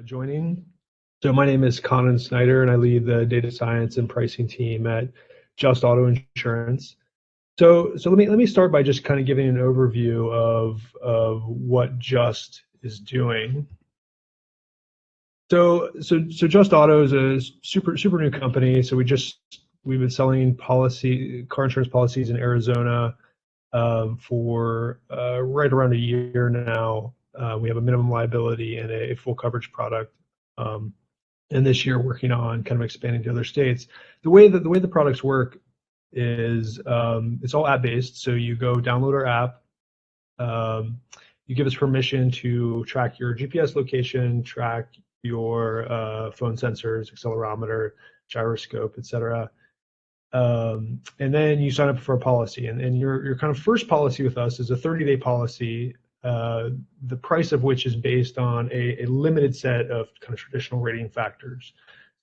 joining. So my name is Connan Snider, and I lead the data science and pricing team at Just Auto Insurance. So let me start by just kind of giving an overview of what Just is doing. So Just Auto is a super new company. So we've been selling car insurance policies in Arizona for right around a year now. We have a minimum liability and a full coverage product. And this year working on kind of expanding to other states. The way the products work is it's all app based. So you go download our app. You give us permission to track your GPS location, track your phone sensors, accelerometer, gyroscope, etc. And then you sign up for a policy, and your kind of first policy with us is a 30-day policy, the price of which is based on a limited set of kind of traditional rating factors.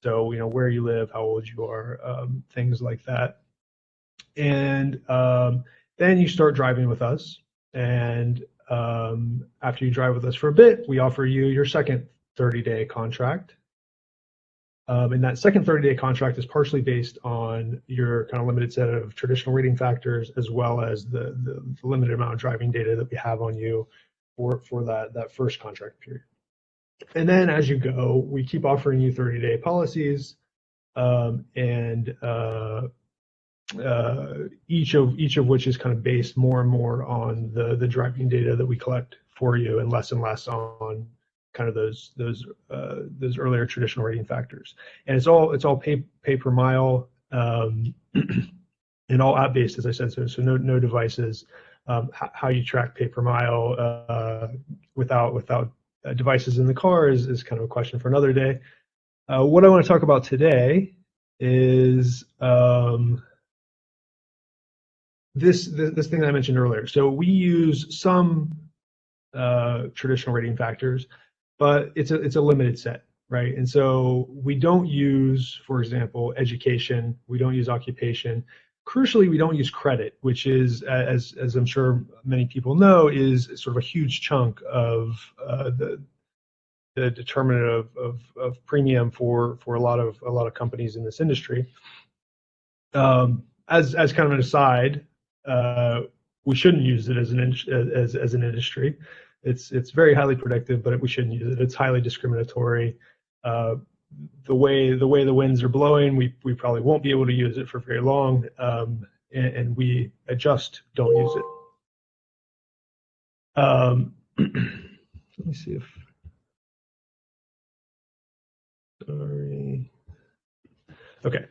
So, where you live, how old you are, things like that. And then you start driving with us. And after you drive with us for a bit, we offer you your second 30-day contract. And that second 30-day contract is partially based on your kind of limited set of traditional rating factors, as well as the limited amount of driving data that we have on you for that first contract period. And then as you go, we keep offering you 30-day policies, and each of which is kind of based more and more on the driving data that we collect for you, and less on kind of those earlier traditional rating factors. And it's all pay per mile, and all app based, as I said. So no devices. How you track pay per mile without devices in the car is kind of a question for another day. What I want to talk about today is this thing that I mentioned earlier. So we use some traditional rating factors, but it's a limited set, right? And so we don't use, for example, education. We don't use occupation. Crucially, we don't use credit, which is, as I'm sure many people know, is sort of a huge chunk of the determinant of premium for a lot of companies in this industry. As kind of an aside, we shouldn't use it as an industry. It's very highly predictive, but we shouldn't use it. It's highly discriminatory. The way the winds are blowing, we probably won't be able to use it for very long, and we just don't use it. Let me see if. Sorry. Okay,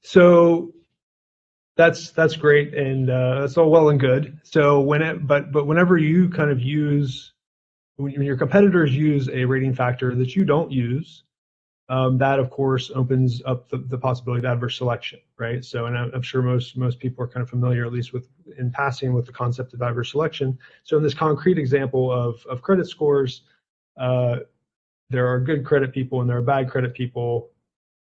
so that's great, and that's all well and good. So but whenever you kind of when your competitors use a rating factor that you don't use, that of course opens up the possibility of adverse selection, right? So, and I'm sure most people are kind of familiar, at least in passing, with the concept of adverse selection. So in this concrete example of credit scores, there are good credit people and there are bad credit people.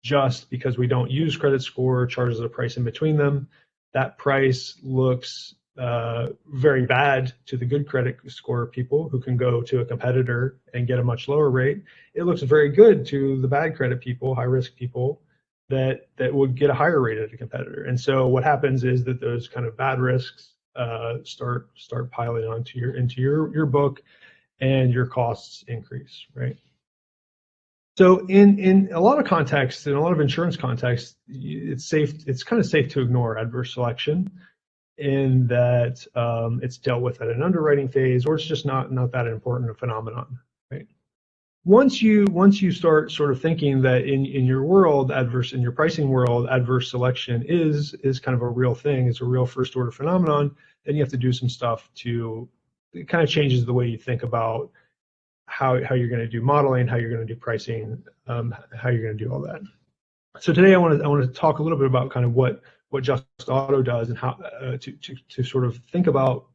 Just because we don't use credit score charges a price in between them. That price looks very bad to the good credit score people who can go to a competitor and get a much lower rate. It looks very good to the bad credit people, high risk people that would get a higher rate at a competitor. And so what happens is that those kind of bad risks start piling into your book, and your costs increase, right? So in a lot of contexts, in a lot of insurance contexts, it's kind of safe to ignore adverse selection, in that it's dealt with at an underwriting phase, or it's just not that important a phenomenon, right? Once you start sort of thinking that in your world, in your pricing world, adverse selection is kind of a real thing, it's a real first order phenomenon, then you have to do some stuff it kind of changes the way you think about how you're going to do modeling, how you're going to do pricing, how you're going to do all that. So today I want to talk a little bit about kind of what Just Auto does, and how to sort of think about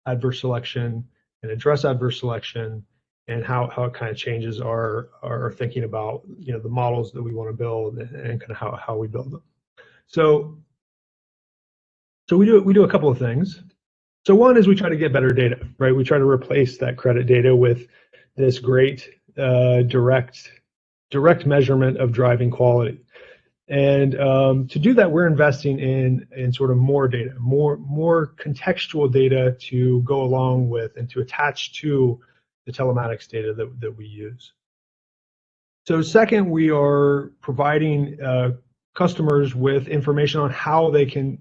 adverse selection and address adverse selection, and how it kind of changes our thinking about the models that we want to build, and kind of how we build them. So we do a couple of things. So one is we try to get better data, right? We try to replace that credit data with this great direct measurement of driving quality. And to do that, we're investing in sort of more data, more contextual data to go along with and to attach to the telematics data that we use. So second, we are providing customers with information on how they can.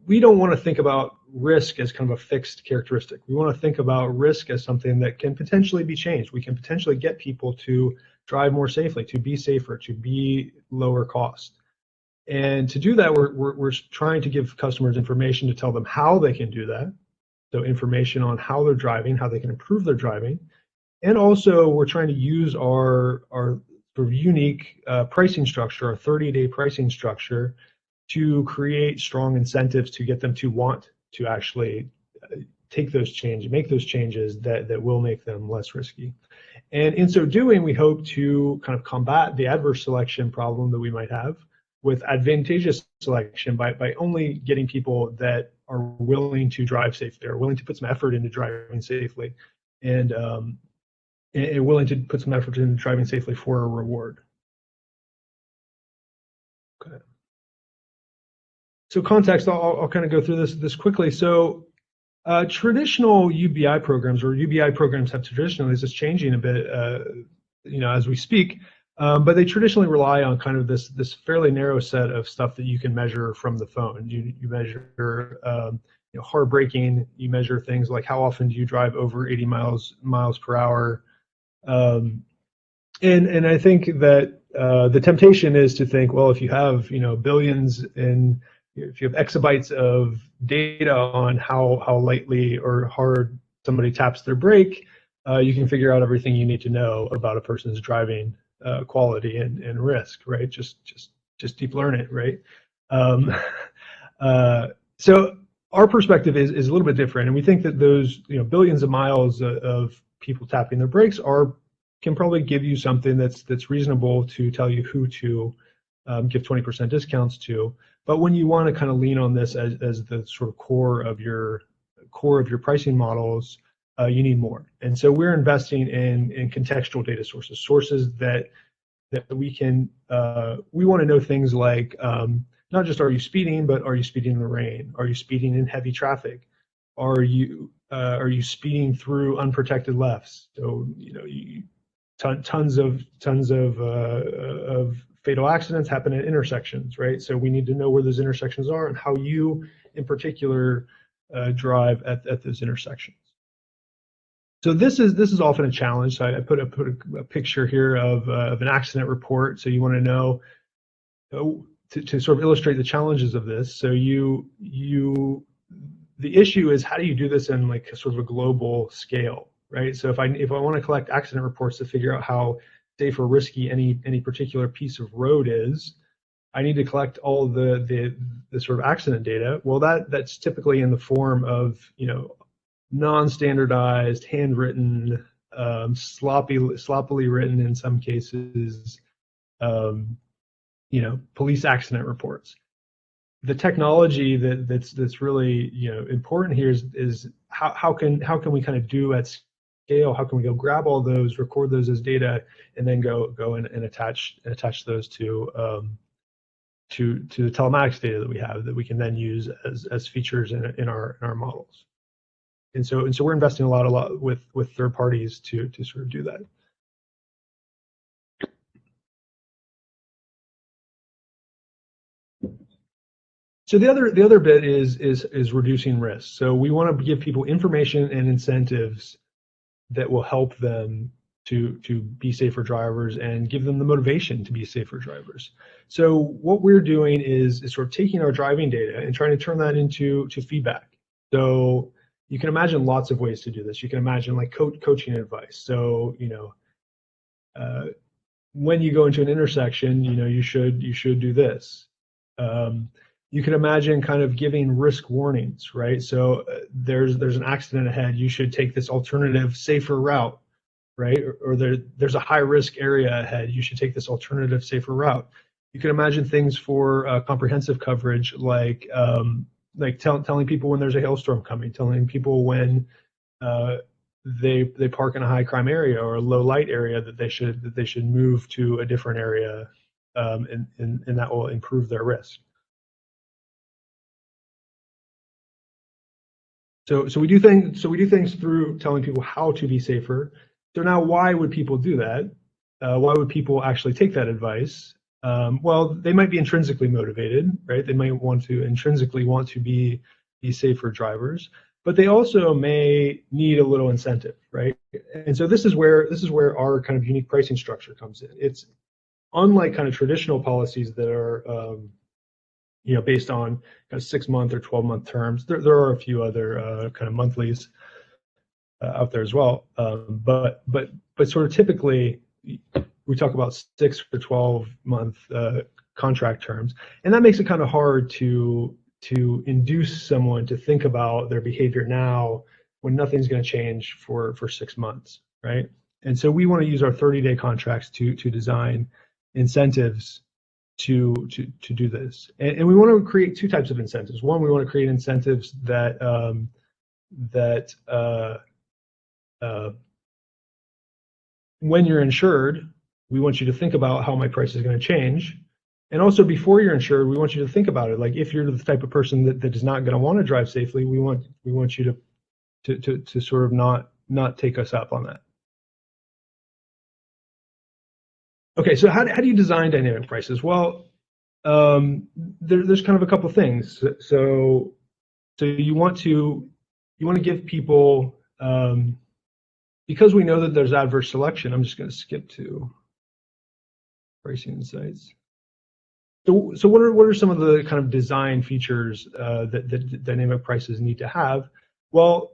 We don't want to think about risk as kind of a fixed characteristic. We want to think about risk as something that can potentially be changed. We can potentially get people to drive more safely, to be safer, to be lower cost. And to do that, we're trying to give customers information to tell them how they can do that. So information on how they're driving, how they can improve their driving. And also we're trying to use our sort of unique pricing structure, our 30-day pricing structure, to create strong incentives to get them to want to actually take those changes, make those changes that will make them less risky. And in so doing, we hope to kind of combat the adverse selection problem that we might have with advantageous selection by only getting people that are willing to drive safely, are willing to put some effort into driving safely, and willing to put some effort into driving safely for a reward. Okay. So context, I'll kind of go through this quickly. So traditional UBI programs, or UBI programs have traditionally, this is changing a bit, as we speak, but they traditionally rely on kind of this fairly narrow set of stuff that you can measure from the phone. You measure hard braking, you measure things like how often do you drive over 80 miles per hour, and I think that the temptation is to think, well, if you have billions in, if you have exabytes of data on how lightly or hard somebody taps their brake, you can figure out everything you need to know about a person's driving quality and risk, right? Just deep learn it, right? So our perspective is a little bit different, and we think that those billions of miles of people tapping their brakes can probably give you something that's reasonable to tell you who to give 20% discounts to. But when you want to kind of lean on this as the sort of core of your pricing models, you need more. And so we're investing in contextual data sources that we can. We want to know things like not just are you speeding, but are you speeding in the rain? Are you speeding in heavy traffic? Are you speeding through unprotected lefts? So tons of fatal accidents happen at intersections, right? So we need to know where those intersections are and how you, in particular, drive at those intersections. So this is often a challenge. So I put a picture here of an accident report. So you want to know to sort of illustrate the challenges of this. So the issue is, how do you do this in like sort of a global scale, right? So if I want to collect accident reports to figure out how safe or risky any particular piece of road is, I need to collect all the sort of accident data. Well, that's typically in the form of non-standardized, handwritten, sloppily written in some cases, police accident reports. The technology that's really important here is how can we kind of do at scale? How can we go grab all those, record those as data, and then go and attach those to the telematics data that we have that we can then use as features in our models. And so we're investing a lot with third parties to sort of do that. So the other bit is reducing risk. So we want to give people information and incentives that will help them to be safer drivers and give them the motivation to be safer drivers. So what we're doing is sort of taking our driving data and trying to turn that into feedback. So you can imagine lots of ways to do this. You can imagine like coaching advice. So when you go into an intersection, you should do this. You can imagine kind of giving risk warnings, right? So there's an accident ahead. You should take this alternative, safer route, right? Or there's a high risk area ahead. You should take this alternative, safer route. You can imagine things for comprehensive coverage, like telling people when there's a hailstorm coming, telling people when they park in a high crime area or a low light area, that they should move to a different area, and that will improve their risk. So we do things through telling people how to be safer. So now, why would people do that? Why would people actually take that advice? Well, they might be intrinsically motivated, right? They might intrinsically want to be safer drivers, but they also may need a little incentive, right? And so this is where our kind of unique pricing structure comes in. It's unlike kind of traditional policies that are based on kind of 6-month or 12-month terms. There are a few other kind of monthlies out there as well, but sort of typically we talk about 6 or 12-month contract terms, and that makes it kind of hard to induce someone to think about their behavior now when nothing's going to change for 6 months, right? And so we want to use our 30-day contracts to design incentives to do this, and we want to create 2 types of incentives. One, we want to create incentives that when you're insured, we want you to think about how my price is going to change. And also, before you're insured, we want you to think about it. Like, if you're the type of person that is not going to want to drive safely, we want you to sort of not take us up on that. Okay, so how do you design dynamic prices? Well, there's kind of a couple things. So you want to give people, because we know that there's adverse selection. I'm just going to skip to pricing insights. So what are some of the kind of design features that dynamic prices need to have? Well,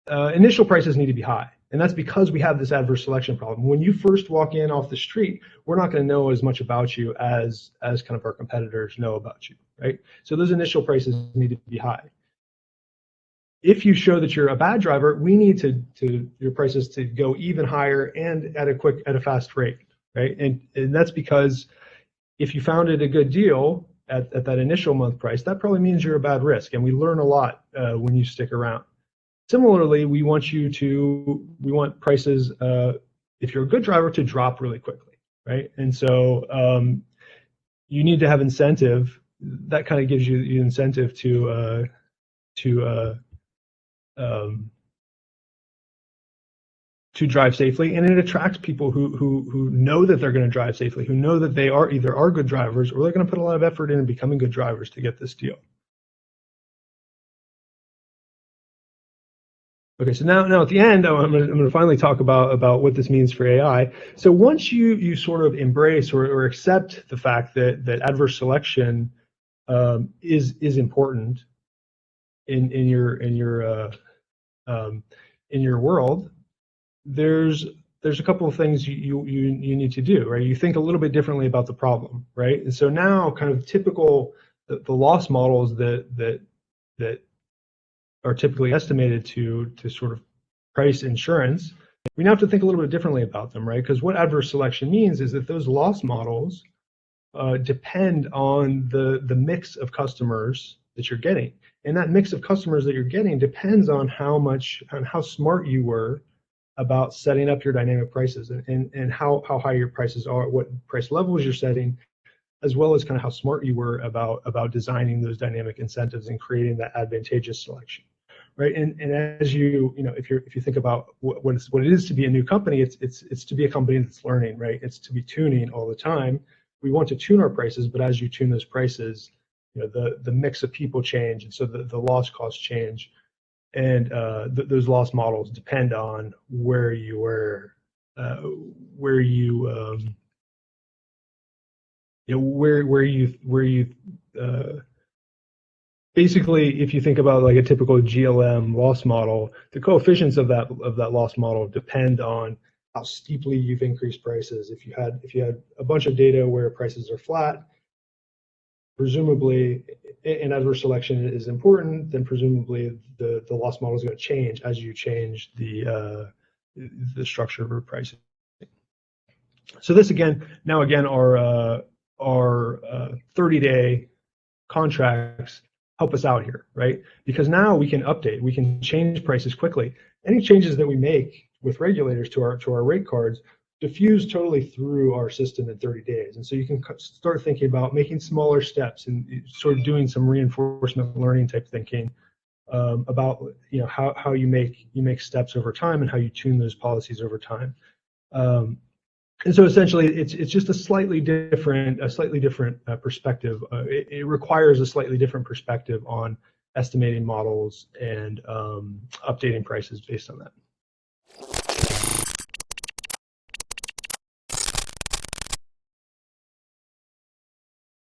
initial prices need to be high, and that's because we have this adverse selection problem. When you first walk in off the street, we're not going to know as much about you as kind of our competitors know about you, right? So those initial prices need to be high. If you show that you're a bad driver, we need your prices to go even higher and at a fast rate, right? And that's because if you found it a good deal at that initial month price, that probably means you're a bad risk, and we learn a lot when you stick around. Similarly, we want prices, if you're a good driver, to drop really quickly, right? And so you need to have incentive. That kind of gives you the incentive to drive safely, and it attracts people who know that they're going to drive safely, who know that they either are good drivers or they're going to put a lot of effort in becoming good drivers to get this deal. Okay, so now at the end, I'm going to finally talk about what this means for AI. So once you sort of embrace or accept the fact that adverse selection is important in your world, there's a couple of things you need to do, right? You think a little bit differently about the problem, right? And so now, kind of typical, the loss models that are typically estimated to sort of price insurance, we now have to think a little bit differently about them, right? Because what adverse selection means is that those loss models depend on the mix of customers that you're getting, and that mix of customers that you're getting depends on how smart you were about setting up your dynamic prices, and how high your prices are, what price levels you're setting, as well as kind of how smart you were about designing those dynamic incentives and creating that advantageous selection, right? And as if you think about what it is to be a new company, it's to be a company that's learning, right? It's to be tuning all the time. We want to tune our prices, but as you tune those prices, the mix of people change, and so the loss costs change, and those loss models depend on where you were, basically, if you think about like a typical GLM loss model, the coefficients of that loss model depend on how steeply you've increased prices. If you had a bunch of data where prices are flat, presumably, and adverse selection is important, then presumably the loss model is going to change as you change the structure of your pricing. So this again our 30-day contracts help us out here, right? Because now we can update, we can change prices quickly. Any changes that we make with regulators to our rate cards diffuse totally through our system in 30 days. And so you can start thinking about making smaller steps and sort of doing some reinforcement learning type thinking about how you make steps over time and how you tune those policies over time. And so essentially, it's just a slightly different perspective. It requires a slightly different perspective on estimating models and updating prices based on that.